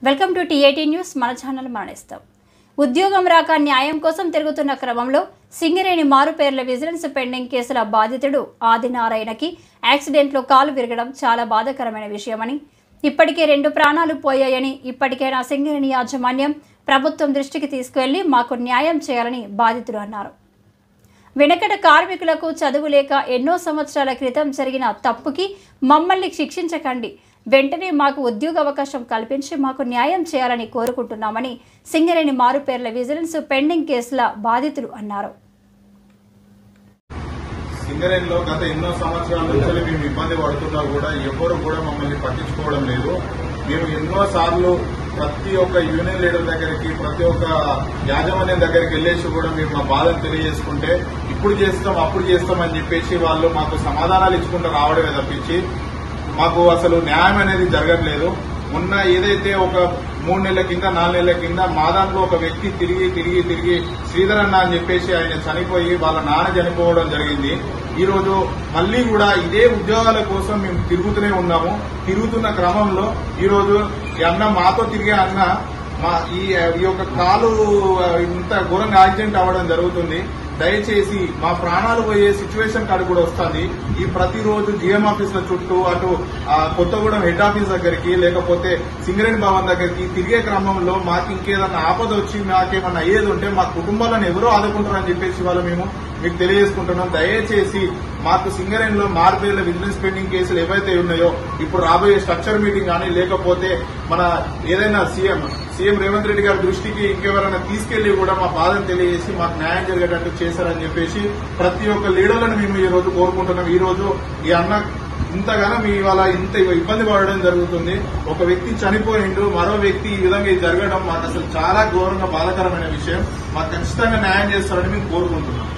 Welcome to టీ18 news. మన channel మానేస్తాం. ఉద్యోగం రాక న్యాయం కోసం తిరుగుతున్న క్రమంలో సింగరేణి మారుపేర్ల విజిలెన్స్ పెండింగ్ కేసుల బాధితుడు ఆదినారాయణకి యాక్సిడెంట్లో కాలు విరగడం చాలా బాధాకరమైన విషయమని, ఇప్పటికే 2 ప్రాణాలు పోయాయని, ఇప్పటికైనా సింగరేణి యాజమాన్యం ప్రభుత్వం దృష్టికి తీసుకువెళ్లి మాకు న్యాయం చేయాలని బాధితుడు అన్నారు. వెనకట కార్మికులకు చదువు లేక ఎన్నో సంవత్సరాల క్రితం జరిగిన తప్పుకి మమ్మల్ని శిక్షించకండి, వెంటనే మాకు ఉద్యోగ అవకాశం కల్పించి మాకు న్యాయం చేయాలని కోరుకుంటున్నామని సింగరేణి మారుపేర్ల విజిలెన్స్ పెండింగ్ కేసుల బాధితులు అన్నారు. సింగరేణిలో గత ఎన్నో సంవత్సరాల నుంచి మేము ఇబ్బంది పడుతున్నా కూడా ఎవరు కూడా మమ్మల్ని పట్టించుకోవడం లేదు. మేము ఎన్నో సార్లు ప్రతి ఒక్క యూనియన్ లీడర్ దగ్గరికి, ప్రతి ఒక్క యాజమాన్యం దగ్గరికి వెళ్లేసి కూడా మేము మా బాధను తెలియజేసుకుంటే ఇప్పుడు చేస్తాం అప్పుడు చేస్తాం అని చెప్పేసి వాళ్ళు మాకు సమాధానాలు ఇచ్చుకుంటూ రావడమే తప్పించి మాకు అసలు న్యాయం అనేది జరగట్లేదు. మొన్న ఏదైతే ఒక 3 నెలల కింద 4 నెలల కింద మా దాంట్లో ఒక వ్యక్తి తిరిగి శ్రీధర్ అన్న అని చెప్పేసి ఆయన చనిపోయి వాళ్ళ నాన్న చనిపోవడం జరిగింది. ఈ రోజు మళ్లీ కూడా ఇదే ఉద్యోగాల కోసం మేము తిరుగుతూనే ఉన్నాము. తిరుగుతున్న క్రమంలో ఈ రోజు ఈ అన్న మాతో తిరిగే అన్న ఈ యొక్క కాలు ఇంత ఘోరంగా యాక్సిడెంట్ అవ్వడం జరుగుతుంది. దయచేసి మా ప్రాణాలు పోయే సిచ్యువేషన్ కాడ కూడా వస్తుంది. ఈ ప్రతిరోజు జీఎం ఆఫీసుల చుట్టూ అటు కొత్తగూడెం హెడ్ ఆఫీస్ దగ్గరికి లేకపోతే సింగరేణి భవన్ దగ్గరికి తిరిగే క్రమంలో మాకు ఇంకేదన్నా ఆపద వచ్చి మాకేమన్నా అయ్యేది ఉంటే మా కుటుంబాలను ఎవరో ఆదుకుంటారని చెప్పేసి వాళ్ళు మేము మీకు తెలియజేసుకుంటున్నాం. దయచేసి మాకు సింగరేణిలో మారుపేర్ల విజిలెన్స్ పెండింగ్ కేసులు ఏవైతే ఉన్నాయో ఇప్పుడు రాబోయే స్ట్రక్చర్ మీటింగ్ కానీ లేకపోతే మన ఏదైనా సీఎం రేవంత్ రెడ్డి గారి దృష్టికి ఇంకెవరైనా తీసుకెళ్లి కూడా మా బాధను తెలియజేసి మాకు న్యాయం జరిగేటట్టు చేశారని చెప్పేసి ప్రతి ఒక్క లీడర్లను మేము ఈ రోజు కోరుకుంటున్నాం. ఈ రోజు ఈ అన్న ఇంతగానో మీ ఇవాళ ఇంత ఇబ్బంది పడడం జరుగుతుంది. ఒక వ్యక్తి చనిపోయిండు, మరో వ్యక్తి ఈ విధంగా ఇది జరగడం మాకు అసలు చాలా ఘోరంగా బాధాకరమైన విషయం. మాకు ఖచ్చితంగా న్యాయం చేస్తారని మేము కోరుకుంటున్నాం.